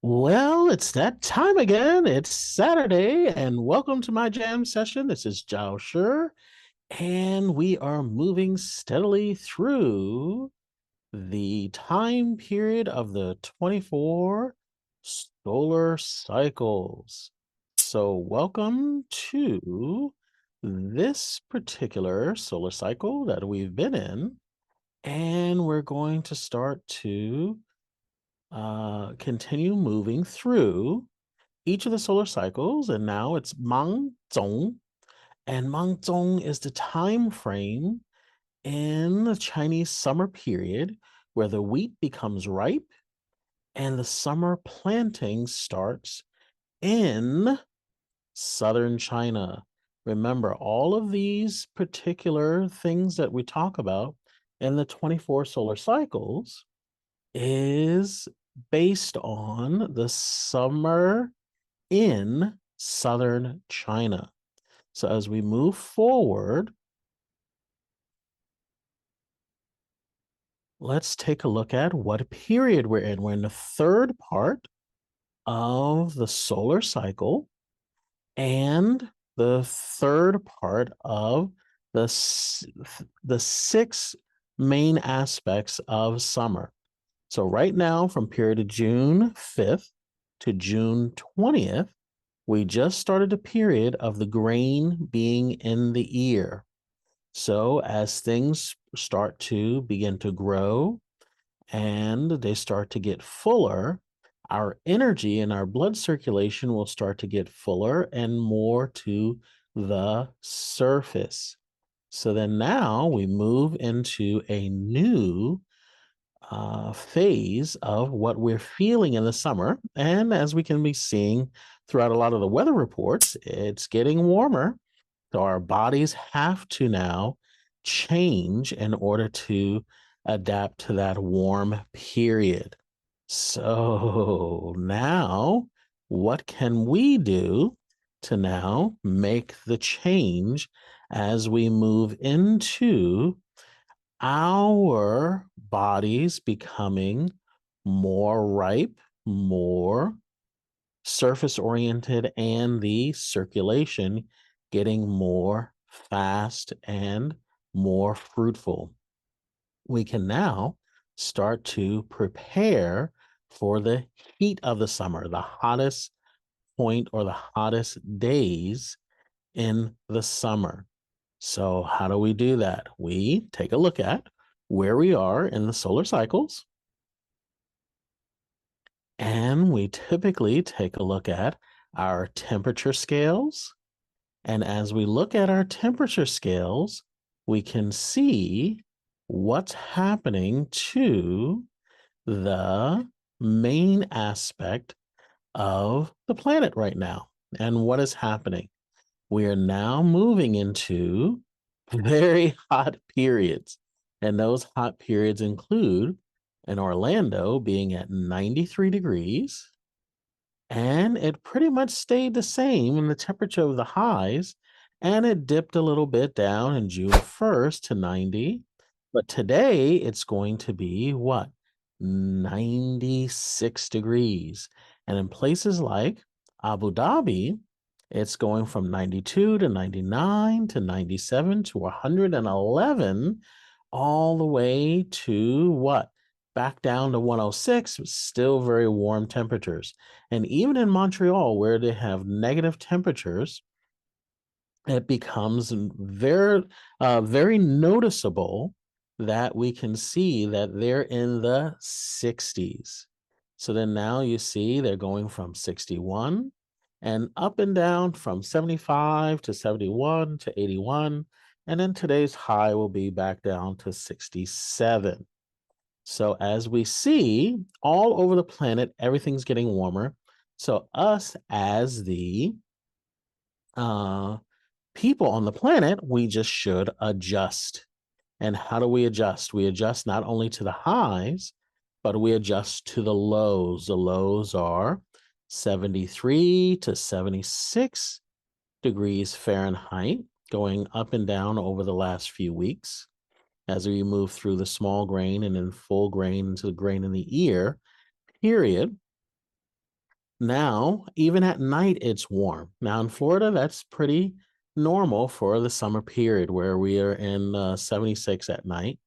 Well, it's that time again. It's Saturday, and welcome to my jam session. This is Jiao, and we are moving steadily through the time period of the 24 solar cycles. So, welcome to this particular solar cycle that we've been in, and we're going to start to continue moving through each of the solar cycles, and now it's Máng Zhòng, and Máng Zhòng is the time frame in the Chinese summer period where the wheat becomes ripe and the summer planting starts in southern China. Remember, all of these particular things that we talk about in the 24 solar cycles is based on the summer in southern China. So as we move forward, let's take a look at what period we're in. We're in the third part of the solar cycle and the third part of the six main aspects of summer. So right now, from period of June 5th to June 20th, we just started a period of the grain being in the ear. So as things start to begin to grow and they start to get fuller, our energy and our blood circulation will start to get fuller and more to the surface. So then now we move into a new phase of what we're feeling in the summer. And as we can be seeing throughout a lot of the weather reports, it's getting warmer. So our bodies have to now change in order to adapt to that warm period. So now, what can we do to now make the change as we move into our bodies becoming more ripe, more surface oriented, and the circulation getting more fast and more fruitful? We can now start to prepare for the heat of the summer, the hottest point or the hottest days in the summer. So, how do we do that? We take a look at where we are in the solar cycles, and we typically take a look at our temperature scales. And as we look at our temperature scales, we can see what's happening to the main aspect of the planet right now. And what is happening? We are now moving into very hot periods. And those hot periods include in Orlando being at 93 degrees. And it pretty much stayed the same in the temperature of the highs. And it dipped a little bit down in June 1st to 90. But today it's going to be what? 96 degrees. And in places like Abu Dhabi, it's going from 92 to 99 to 97 to 111, all the way to what? Back down to 106, still very warm temperatures. And even in Montreal, where they have negative temperatures, it becomes very noticeable that we can see that they're in the 60s. So then now you see they're going from 61 and up and down from 75 to 71 to 81. And then today's high will be back down to 67. So as we see all over the planet, everything's getting warmer. So us as the uh, people on the planet, we just should adjust. And how do we adjust? We adjust not only to the highs, but we adjust to the lows. The lows are 73 to 76 degrees Fahrenheit, going up and down over the last few weeks as we move through the small grain and then full grain into the grain in the ear period. Now, even at night, it's warm. Now, in Florida, that's pretty normal for the summer period where we are in 76 at night.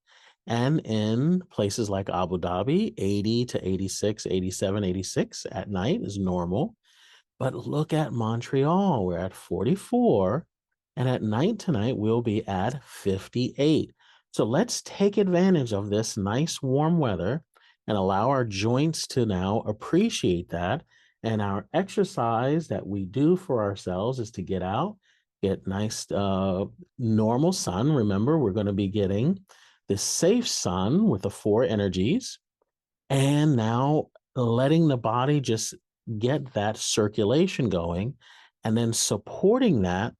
And in places like Abu Dhabi, 80 to 86, 87, 86 at night is normal. But look at Montreal. We're at 44. And at night tonight, we'll be at 58. So let's take advantage of this nice warm weather and allow our joints to now appreciate that. And our exercise that we do for ourselves is to get out, get nice, normal sun. Remember, we're going to be getting the safe sun with the four energies. And now letting the body just get that circulation going and then supporting that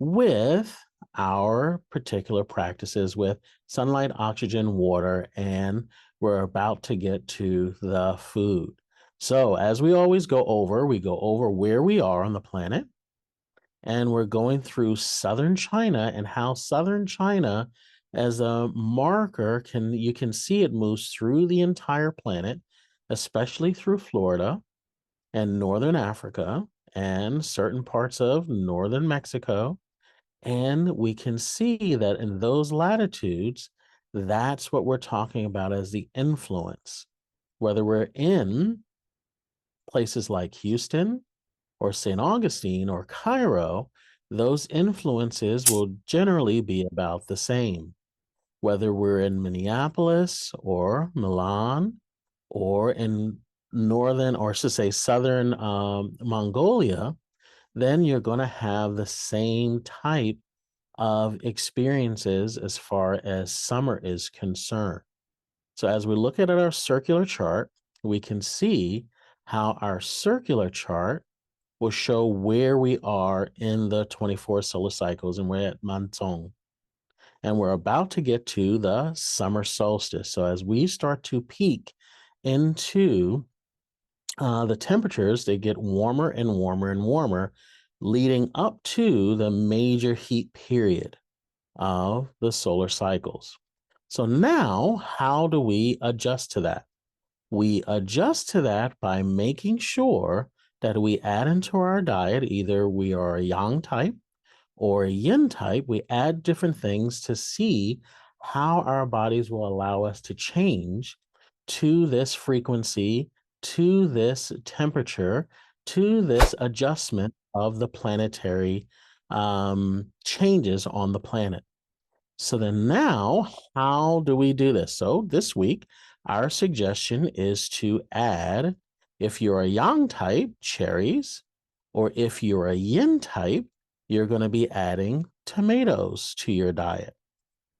with our particular practices with sunlight, oxygen, water, and we're about to get to the food. So, as we always we go over where we are on the planet, and we're going through southern China and how southern China as a marker you can see it moves through the entire planet, especially through Florida and northern Africa and certain parts of northern Mexico. And we can see that in those latitudes, that's what we're talking about as the influence. Whether we're in places like Houston or St. Augustine or Cairo, those influences will generally be about the same. Whether we're in Minneapolis or Milan or in northern, or to say southern Mongolia, then you're going to have the same type of experiences as far as summer is concerned. So as we look at our circular chart, we can see how our circular chart will show where we are in the 24 solar cycles, and we're at Máng Zhòng. And we're about to get to the summer solstice. So as we start to peak into the temperatures, they get warmer and warmer and warmer, leading up to the major heat period of the solar cycles. So now, how do we adjust to that? We adjust to that by making sure that we add into our diet, either we are a yang type or a yin type, we add different things to see how our bodies will allow us to change to this frequency, to this temperature, to this adjustment of the planetary changes on the planet. So then now, how do we do this? So this week, our suggestion is to add, if you're a yang type, cherries, or if you're a yin type, you're going to be adding tomatoes to your diet.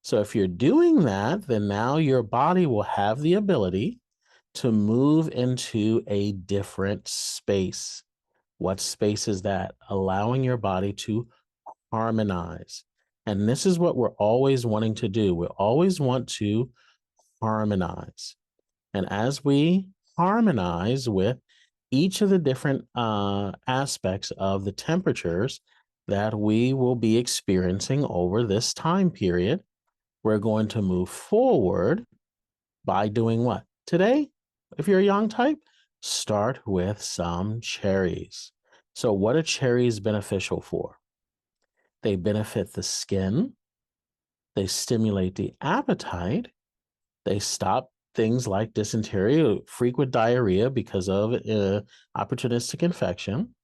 So if you're doing that, then now your body will have the ability to move into a different space. What space is that? Allowing your body to harmonize. And this is what we're always wanting to do. We always want to harmonize. And as we harmonize with each of the different aspects of the temperatures that we will be experiencing over this time period, we're going to move forward by doing what? Today, if you're a young type, start with some cherries. So, what are cherries beneficial for? They benefit the skin, they stimulate the appetite, they stop things like dysentery, frequent diarrhea because of opportunistic infection.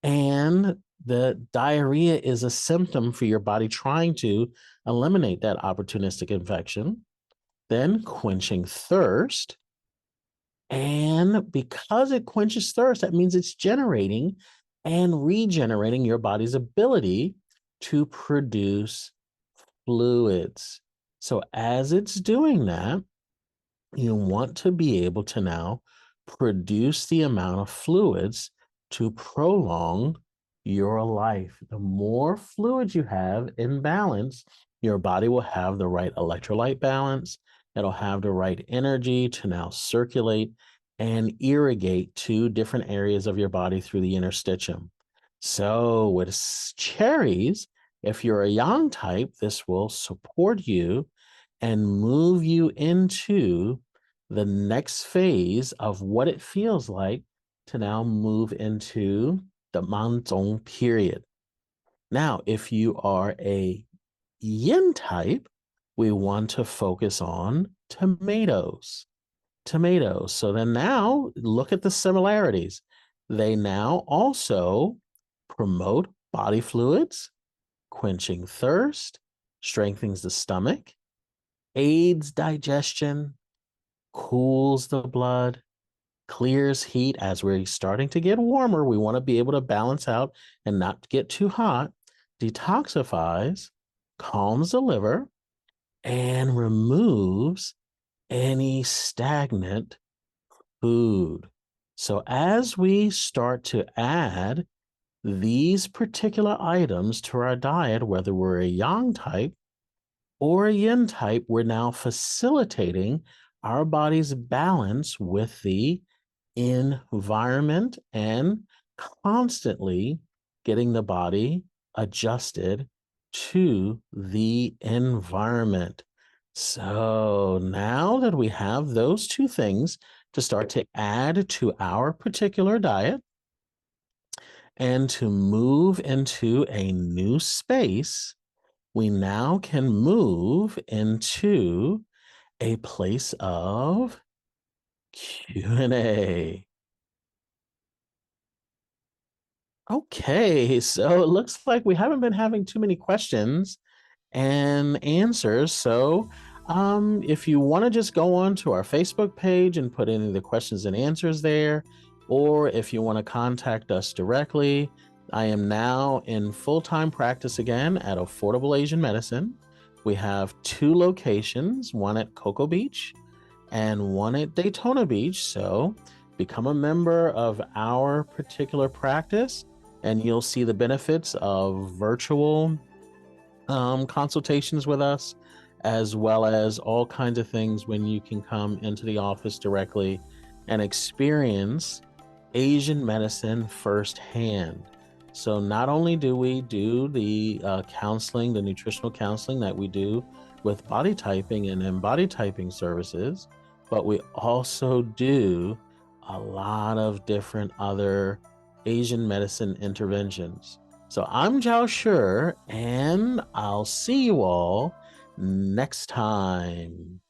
And the diarrhea is a symptom for your body trying to eliminate that opportunistic infection. Then quenching thirst. And because it quenches thirst, that means it's generating and regenerating your body's ability to produce fluids. So as it's doing that, you want to be able to now produce the amount of fluids to prolong your life. The more fluids you have in balance, your body will have the right electrolyte balance. It'll have the right energy to now circulate and irrigate to different areas of your body through the interstitium. So with cherries, if you're a yang type, this will support you and move you into the next phase of what it feels like to now move into the Máng Zhòng period. Now, if you are a yin type, we want to focus on tomatoes. Tomatoes. So then now look at the similarities. They now also promote body fluids, quenching thirst, strengthens the stomach, aids digestion, cools the blood, clears heat. As we're starting to get warmer, we want to be able to balance out and not get too hot, detoxifies, calms the liver, and removes any stagnant food. So as we start to add these particular items to our diet, whether we're a yang type or a yin type, we're now facilitating our body's balance with the environment and constantly getting the body adjusted to the environment. So now that we have those two things to start to add to our particular diet and to move into a new space, we now can move into a place of Q&A. Okay, so it looks like we haven't been having too many questions and answers. So if you want to just go on to our Facebook page and put in the questions and answers there, or if you want to contact us directly, I am now in full-time practice again at Affordable Asian Medicine. We have 2 locations, one at Cocoa Beach and one at Daytona Beach. So become a member of our particular practice, and you'll see the benefits of virtual consultations with us, as well as all kinds of things when you can come into the office directly and experience Asian medicine firsthand. So not only do we do the counseling, the nutritional counseling that we do with body typing and embody typing services, but we also do a lot of different other Asian medicine interventions. So I'm Jiao Shi, and I'll see you all next time.